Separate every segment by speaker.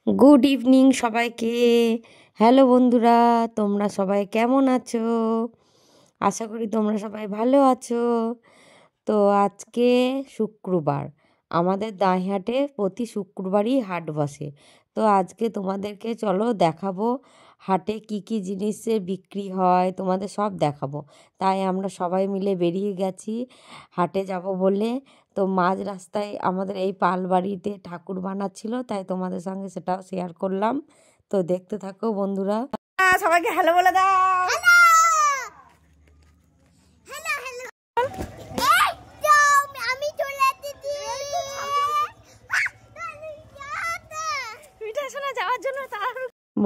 Speaker 1: Good evening সবাইকে। Hello বন্ধুরা, তোমরা সবাই কেমন আছো? আশা করি তোমরা সবাই ভালো আছো। তো আজকে শুক্রবার, আমাদের দাঁইহাটে প্রতি শুক্রবারই হাট বসে। তো আজকে তোমাদেরকে চলো দেখাবো হাটে কি কি জিনিসের বিক্রি হয়, তোমাদের সব দেখাবো। তাই আমরা সবাই মিলে বেরিয়ে গেছি হাটে যাব বলে। তো মাঝ রাস্তায় আমাদের এই পালবাড়িতে ঠাকুর বানাচ্ছিল, তাই তোমাদের সঙ্গে সেটাও শেয়ার করলাম। তো দেখতে থাকো বন্ধুরা। সবাইকে হ্যালো বলে দাও।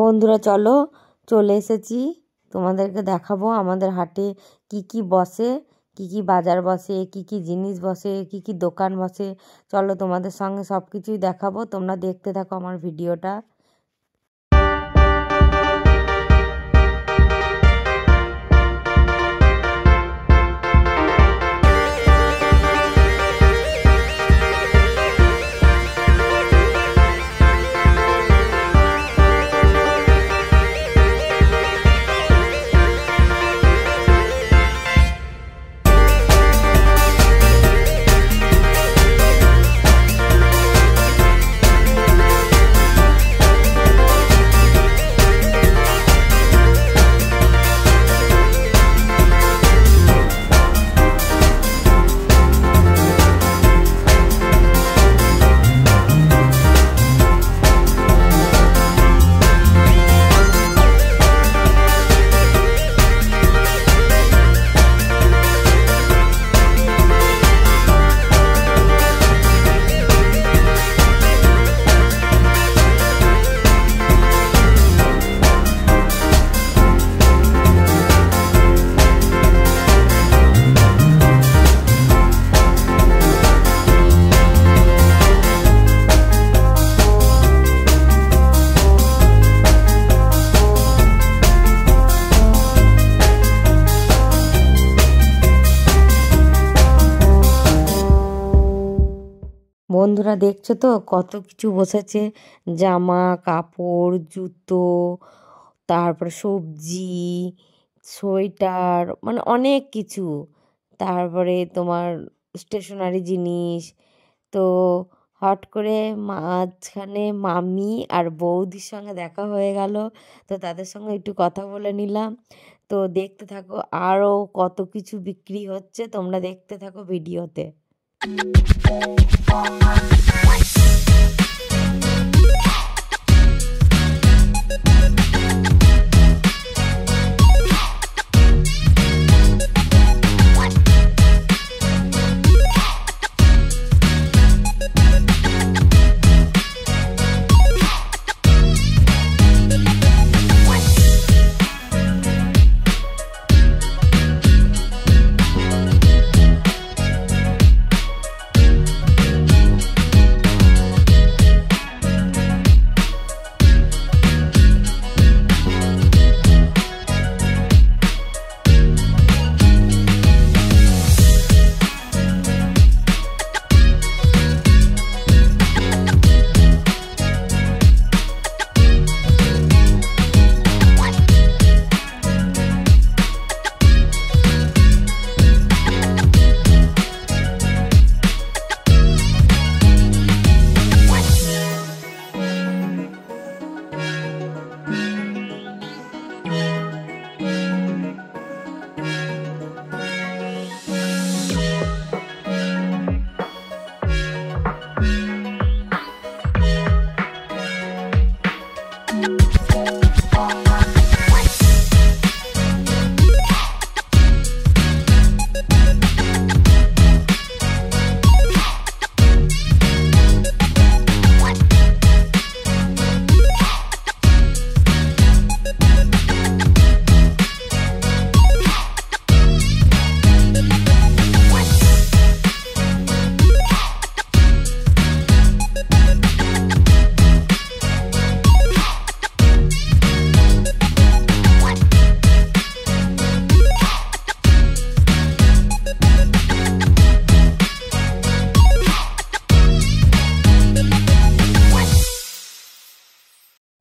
Speaker 1: বন্ধুরা চলো, চলে এসেছি, তোমাদেরকে দেখাবো আমাদের হাটে কি কি বসে, কি কি বাজার বসে, কি কি জিনিস বসে, কি কি দোকান বসে। চলো তোমাদের সঙ্গে সব কিছুই দেখাবো, তোমরা দেখতে থাকো আমার ভিডিওটা। বন্ধুরা দেখছো তো কত কিছু বসেছে, জামা কাপড়, জুতো, তারপর সবজি, সোয়েটার, মানে অনেক কিছু। তারপরে তোমার স্টেশনারি জিনিস। তো হট করে মাঝখানে মামি আর বৌদির সঙ্গে দেখা হয়ে গেল, তো তাদের সঙ্গে একটু কথা বলে নিলাম। তো দেখতে থাকো, আরও কত কিছু বিক্রি হচ্ছে, তোমরা দেখতে থাকো ভিডিওতে।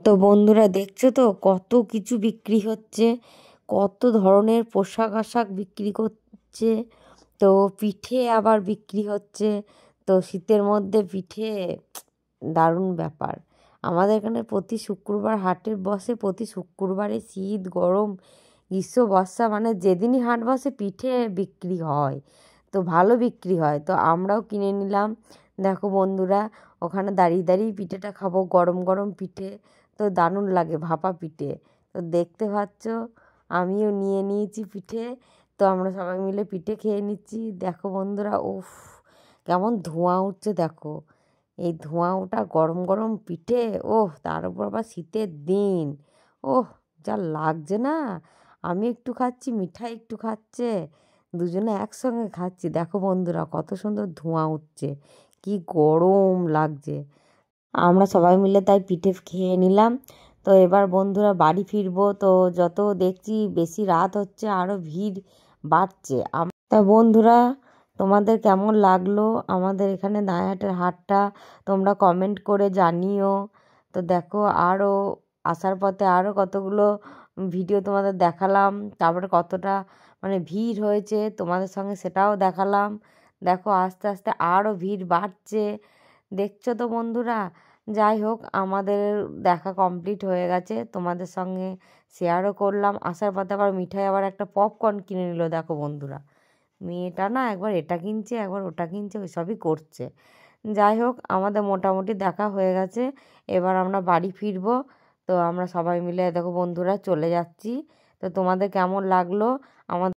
Speaker 1: তো বন্ধুরা দেখছো তো কত কিছু বিক্রি হচ্ছে, কত ধরনের পোশাক আশাক বিক্রি করছে। তো পিঠে আবার বিক্রি হচ্ছে। তো শীতের মধ্যে পিঠে দারুণ ব্যাপার। আমাদের এখানে প্রতি শুক্রবার হাটের বসে, প্রতি শুক্রবারে শীত গরম গ্রীষ্ম বর্ষা মানে যেদিনই হাট বসে পিঠে বিক্রি হয়। তো ভালো বিক্রি হয়, তো আমরাও কিনে নিলাম। দেখো বন্ধুরা, ওখানে দাঁড়িয়ে দাঁড়িয়ে পিঠেটা খাবো, গরম গরম পিঠে তো দারুণ লাগে, ভাপা পিঠে। তো দেখতে পাচ্ছ আমিও নিয়ে নিয়েছি পিঠে। তো আমরা সবাই মিলে পিঠে খেয়ে নিচ্ছি। দেখো বন্ধুরা, উফ কেমন ধোঁয়া উঠছে দেখো, এই ধোঁয়া ওঠা গরম গরম পিঠে, ওহ তার উপর আবার শীতের দিন, ওহ যা লাগছে না। আমি একটু খাচ্ছি, মিঠাই একটু খাচ্ছে, দুজনে একসঙ্গে খাচ্ছি। দেখো বন্ধুরা কত সুন্দর ধোঁয়া উঠছে, কি গরম লাগছে। আমরা সবাই মিলে তাই পিঠে খেয়ে নিলাম। তো এবার বন্ধুরা বাড়ি ফিরবো। তো যত দেখছি বেশি রাত হচ্ছে আরও ভিড় বাড়ছে। তা বন্ধুরা, তোমাদের কেমন লাগলো আমাদের এখানে দাঁড়াহাটের হাটটা তোমরা কমেন্ট করে জানিও। তো দেখো আরও আসার পথে আরও কতগুলো ভিডিও তোমাদের দেখালাম, তারপরে কতটা মানে ভিড় হয়েছে তোমাদের সঙ্গে সেটাও দেখালাম। দেখো আস্তে আস্তে আরও ভিড় বাড়ছে, দেখছো তো বন্ধুরা। যাই হোক, আমাদের দেখা কমপ্লিট হয়ে গেছে, তোমাদের সঙ্গে শেয়ারও করলাম। আসার পথে আবার মিঠাই আবার একটা পপকর্ন কিনে নিল। দেখো বন্ধুরা, মেয়েটা না একবার এটা কিনছে একবার ওটা কিনছে, ওই সবই করছে। যাই হোক, আমাদের মোটামুটি দেখা হয়ে গেছে, এবার আমরা বাড়ি ফিরবো। তো আমরা সবাই মিলে দেখো বন্ধুরা চলে যাচ্ছি। তো তোমাদের কেমন লাগলো আমাদের